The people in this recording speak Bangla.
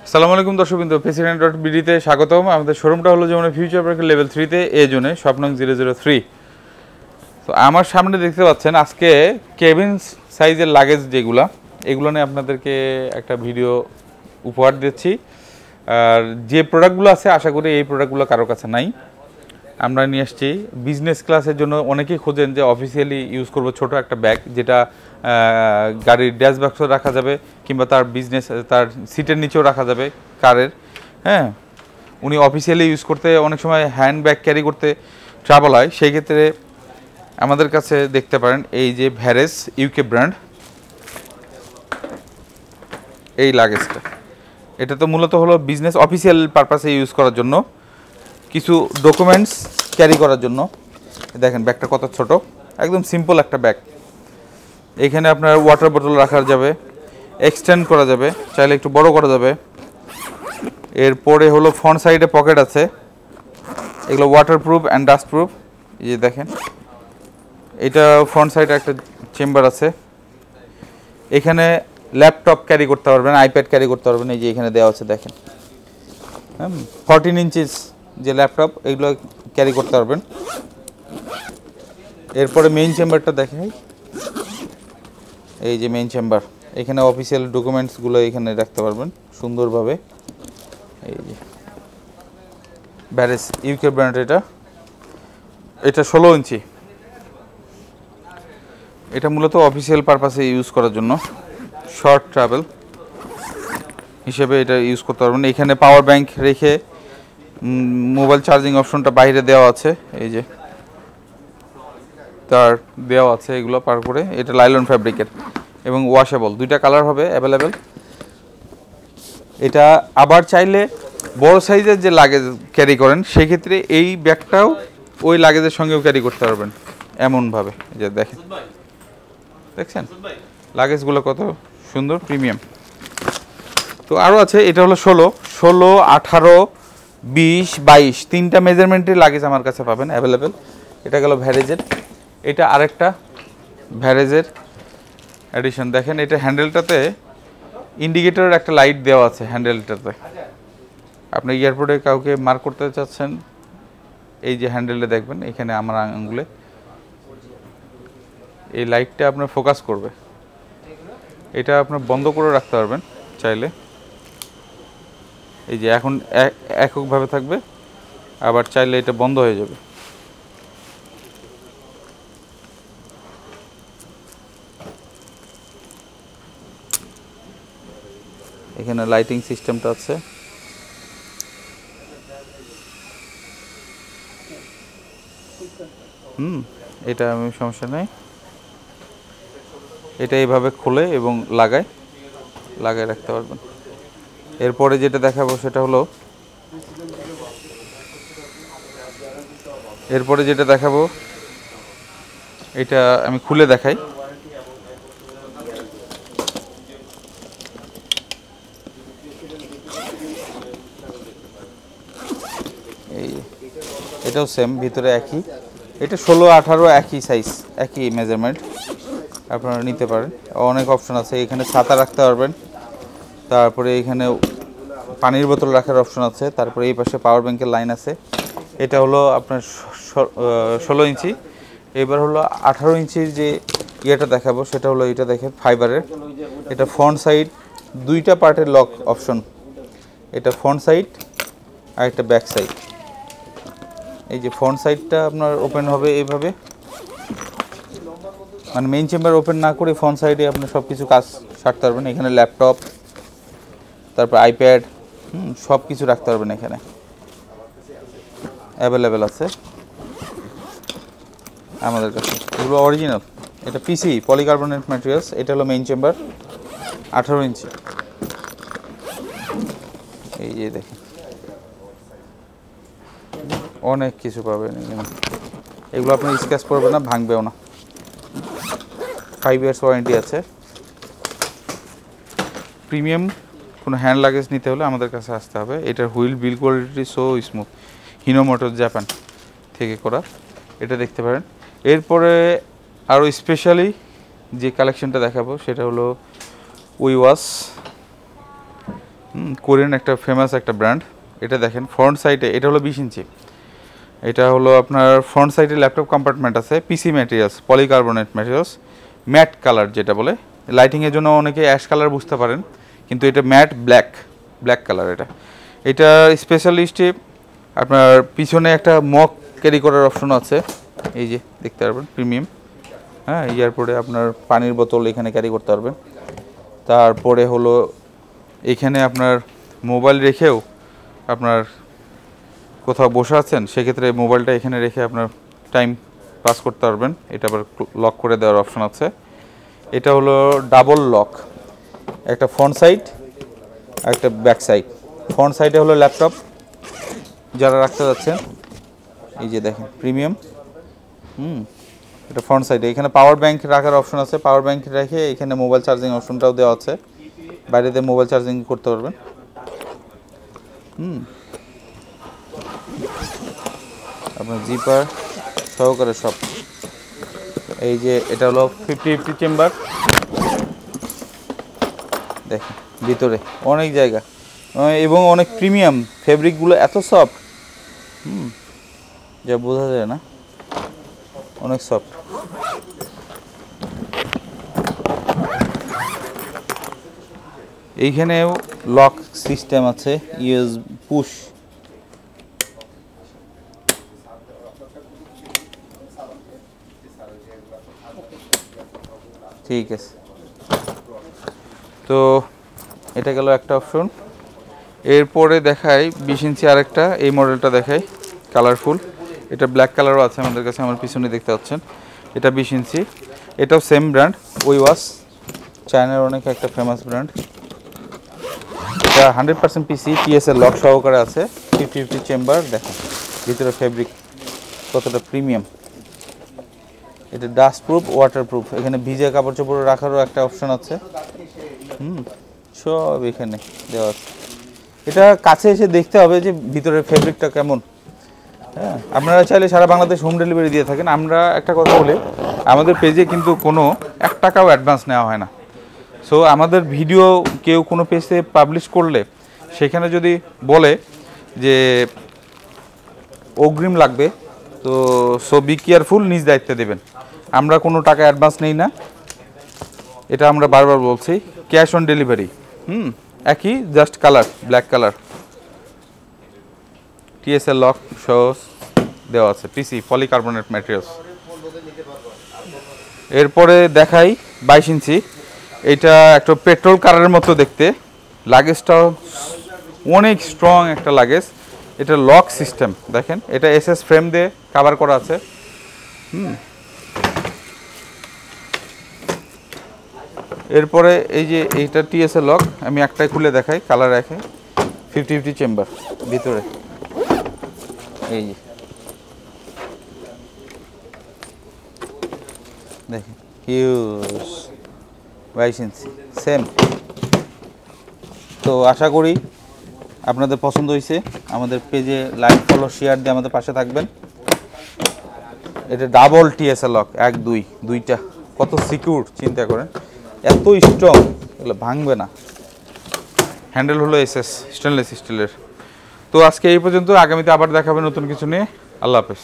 আসসালামু আলাইকুম দর্শকবৃন্দ, প্রেসিডেন্ট.বিডিতে স্বাগতম। আমাদের শোরুমটা হলো যেমন ফিউচার পার্কের লেভেল 3-তে এ জোনে, শপ নং 003। তো আমার সামনে দেখতে পাচ্ছেন আজকে কেবিন সাইজের লাগেজ এগুলো নিয়ে আপনাদেরকে একটা ভিডিও উপহার দিচ্ছি। আর যে প্রোডাক্টগুলো আছে আশা করি এই প্রোডাক্টগুলো কারোর কাছে নাই। আমরা নিয়ে আসছি বিজনেস ক্লাসের জন্য। অনেকেই খোঁজেন যে অফিসিয়ালি ইউজ করব ছোট একটা ব্যাগ, যেটা গাড়ির ড্যাশবক্সে রাখা যাবে কিংবা তার সিটের নিচেও রাখা যাবে কারের। হ্যাঁ, উনি অফিসিয়ালি ইউজ করতে অনেক সময় হ্যান্ড ব্যাগ ক্যারি করতে ট্রাভেল হয়, সেই ক্ষেত্রে আমাদের কাছে দেখতে পারেন এই যে ভ্যারেস ইউকে ব্র্যান্ড এই লাগেজটা। এটা তো মূলত হলো বিজনেস অফিসিয়াল পারপাসে ইউজ করার জন্য, কিছু ডকুমেন্টস ক্যারি করার জন্য। দেখেন ব্যাগটা কত ছোট, একদম সিম্পল একটা ব্যাগ। এখানে আপনার ওয়াটার বোতল রাখা যাবে, এক্সটেন্ড করা যাবে, চাইলে একটু বড় করা যাবে। এরপরে হলো ফ্রন্ট সাইডে পকেট আছে, এগুলো ওয়াটারপ্রুফ অ্যান্ড ডাস্টপ্রুফ। এই যে দেখেন, এটা ফ্রন্ট সাইডে একটা চেম্বার আছে। এখানে ল্যাপটপ ক্যারি করতে পারবেন, আইপ্যাড ক্যারি করতে পারবেন। এই যে এখানে দেওয়া আছে দেখেন, 14 ইঞ্চিস যে ল্যাপটপ, এগুলো ক্যারি করতে পারবেন। এরপরে মেইন চেম্বারটা দেখাই, এই যে মেইন চেম্বার। এখানে অফিসিয়াল ডকুমেন্টসগুলো এখানে রাখতে পারবেন সুন্দরভাবে। এই যে ভ্যারেস ইউকে ব্র্যান্ড, এটা 16 ইঞ্চি। এটা মূলত অফিসিয়াল পারপাসে ইউজ করার জন্য, শর্ট ট্রাভেল হিসেবে এটা ইউজ করতে পারবেন। এখানে পাওয়ার ব্যাংক রেখে মোবাইল চার্জিং অপশনটা বাইরে দেওয়া আছে, এই যে তার দেওয়া আছে এগুলো পার করে। এটা লাইলন ফ্যাব্রিকের এবং ওয়াশেবল, দুইটা কালার হবে অ্যাভেলেবেল। এটা আবার চাইলে বড় সাইজের যে লাগেজ ক্যারি করেন, সেক্ষেত্রে এই ব্যাগটাও ওই লাগেজের সঙ্গেও ক্যারি করতে পারবেন এমনভাবে। যে দেখছেন লাগেজগুলো কত সুন্দর, প্রিমিয়াম। তো আরও আছে, এটা হলো 16, 18, 20, 22 তিনটা মেজারমেন্টের লাগেজ আমার কাছে পাবেন অ্যাভেলেবেল। এটা গেল ভ্যারেজের। এটা আরেকটা ভ্যারেজের এডিশন। দেখেন এটা হ্যান্ডেলটাতে ইন্ডিকেটরের একটা লাইট দেওয়া আছে হ্যান্ডেলটাতে। আপনি এয়ারপোর্টে কাউকে মার্ক করতে চাচ্ছেন, এই যে হ্যান্ডেলটা দেখবেন এখানে আমার আঙুলে এই লাইটটা আপনার ফোকাস করবে। এটা আপনার বন্ধ করে রাখতে পারবেন চাইলে, এই যে এখন এককভাবে থাকবে, আবার চাইলে এটা বন্ধ হয়ে যাবে। এখানে লাইটিং সিস্টেমটা আছে। এটা আমি সমস্যা নেই, এটা এইভাবে খুলে এবং লাগায় রাখতে পারবেন। এরপরে যেটা দেখাবো সেটা হলো, এটা আমি খুলে দেখাই। এই এটাও সেম, ভিতরে একই। এটা 16, 18 একই সাইজ, একই মেজারমেন্ট, আপনারা নিতে পারেন। অনেক অপশন আছে, এখানে ছাতা রাখতে পারবেন, তারপরে এখানে পানির বোতল রাখার অপশন আছে, তারপরে এই পাশে পাওয়ার ব্যাংকের লাইন আছে। এটা হলো আপনার 16 ইঞ্চি। এবার হলো 18 ইঞ্চির যে ইয়েটা দেখাবো, সেটা হলো এটা দেখেন ফাইবারের। এটা ফ্রন্ট সাইড দুইটা পার্টের লক অপশন, এটা ফ্রন্ট সাইড আর একটা ব্যাক সাইড। এই যে ফ্রন্ট সাইডটা আপনার ওপেন হবে এইভাবে, মানে মেইন চেম্বার ওপেন না করে ফ্রন্ট সাইডে আপনি সব কিছু কাজ সারতে পারবেন। এখানে ল্যাপটপ, তারপর আইপ্যাড, সব কিছু রাখতে পারবেন, এখানে অ্যাভেলেবেল আছে আমাদের কাছে। এগুলো অরিজিনাল, এটা পিসি পলিকার্বনেট ম্যাটেরিয়ালস। এটা হলো মেইন চেম্বার 18 ইঞ্চি। এই যে দেখেন অনেক কিছু পাবেন এখানে। এগুলো আপনি স্ক্র্যাচ করবেন না, ভাঙবেও না। 5 ইয়ার্স ওয়ারেন্টি আছে। প্রিমিয়াম কোনো হ্যান্ড লাগেজ নিতে হলে আমাদের কাছে আসতে হবে। এটার হুইল বিল quality so smooth, Hino motor Japan থেকে করা, এটা দেখতে পারেন। এরপরে আরও স্পেশালি যে কালেকশনটা দেখাবো সেটা হলো উইওয়াশ কোরিয়ান একটা ফেমাস একটা ব্র্যান্ড। এটা দেখেন ফ্রন্ট সাইডে, এটা হলো 20 ইঞ্চি। এটা হলো আপনার ফ্রন্ট সাইডে ল্যাপটপ কম্পার্টমেন্ট আছে, PC materials, polycarbonate materials, matte colour যেটা বলে। লাইটিংয়ের জন্য অনেকে অ্যাশ কালার বুঝতে পারেন, কিন্তু এটা ম্যাট ব্ল্যাক কালার। এটা স্পেশালিস্টে আপনার পিছনে একটা মক ক্যারি করার অপশন আছে, এই যে দেখতে পারবেন, প্রিমিয়াম। হ্যাঁ, এয়ারপোর্টে আপনার পানির বোতল এখানে ক্যারি করতে পারবেন। তারপরে হলো এখানে আপনার মোবাইল রেখেও আপনার কোথাও বসে আছেন, সেক্ষেত্রে মোবাইলটা এখানে রেখে আপনার টাইম পাস করতে পারবেন। এটা আবার লক করে দেওয়ার অপশন আছে। এটা হলো ডাবল লক, একটা ফ্রন্ট সাইড একটা ব্যাক সাইড। ফ্রন্ট সাইডে হলো ল্যাপটপ যারা রাখতে যাচ্ছেন, এই যে দেখেন প্রিমিয়াম। এটা ফ্রন্ট সাইডে, এখানে পাওয়ার ব্যাংক রাখার অপশন আছে। পাওয়ার ব্যাংক রেখে এখানে মোবাইল চার্জিং অপশনটাও দেওয়া আছে, বাইরেতে মোবাইল চার্জিং করতে পারবেন। আপনার জিপার সহকারে সব। এই যে এটা হলো 50-50 চেম্বার, দেখেন ভিতরে অনেক জায়গা এবং অনেক প্রিমিয়াম। ফেব্রিকগুলো এত সফট, যা বোঝা যায় না, অনেক সফট। এইখানেও লক সিস্টেম আছে, ইউএস পুশ। ঠিক আছে, তো এটা গেল একটা অপশন। এরপরে দেখাই 20 ইঞ্চি আরেকটা, এই মডেলটা দেখাই, কালারফুল। এটা ব্ল্যাক কালারও আছে আমাদের কাছে, আমার পিছনে দেখতে পাচ্ছেন। এটা 20 ইঞ্চি, এটাও সেম ব্র্যান্ড, ওয়াস, চায়নার অনেক একটা ফেমাস ব্র্যান্ড। এটা 100% পিসি, টিএসএল লক সহকারে আছে, 50-50 চেম্বার। দেখেন ভিতরে ফেব্রিক কতটা প্রিমিয়াম। এটা ডাস্ট প্রুফ, ওয়াটার প্রুফ। এখানে ভিজে কাপড় চোপড় রাখারও একটা অপশন আছে। সব এখানে দেওয়া আছে। এটা কাছে এসে দেখতে হবে যে ভিতরের ফেব্রিকটা কেমন। হ্যাঁ, আপনারা চাইলে সারা বাংলাদেশ হোম ডেলিভারি দিয়ে থাকেন। আমরা একটা কথা বলি, আমাদের পেজে কিন্তু কোনো 1 টাকাও অ্যাডভান্স নেওয়া হয় না। সো আমাদের ভিডিও কেউ কোনো পেজে পাবলিশ করলে সেখানে যদি বলে যে অগ্রিম লাগবে, তো সো বি কেয়ারফুল, নিজ দায়িত্বে দেবেন। আমরা কোনো টাকা অ্যাডভান্স নেই না, এটা আমরা বারবার বলছি। ক্যাশ অন ডেলিভারি, একই, just colour black colour. TSL lock সহ দেওয়া আছে, পিসি পলিকার্বনেট ম্যাটেরিয়ালস। এরপরে দেখাই 22 ইঞ্চি। এটা একটা পেট্রোল কারের মতো দেখতে, লাগেজটাও অনেক স্ট্রং একটা লাগেজ। এটা লক সিস্টেম, দেখেন এটা এসএস ফ্রেম দিয়ে কভার করা আছে। এরপরে এই যে এইটা টিএসএল লক, আমি একটাই খুলে দেখাই, কালার রাখে, 50-50 চেম্বার ভিতরে। এই যে দেখেন হিউজ 22 ইঞ্চি সেম। তো আশা করি আপনাদের পছন্দ হয়েছে। আমাদের পেজে লাইক, ফলো, শেয়ার দিয়ে আমাদের পাশে থাকবেন। এটা ডাবল টিএসএল লক, 1-2 দুইটা, কত সিকিউর চিন্তা করেন, এত স্ট্রং, এগুলো ভাঙবে না। হ্যান্ডেল হলো এসএস স্টেনলেস স্টিলের। তো আজকে এই পর্যন্ত, আগামীতে আবার দেখাবে নতুন কিছু নিয়ে। আল্লাহ হাফেজ।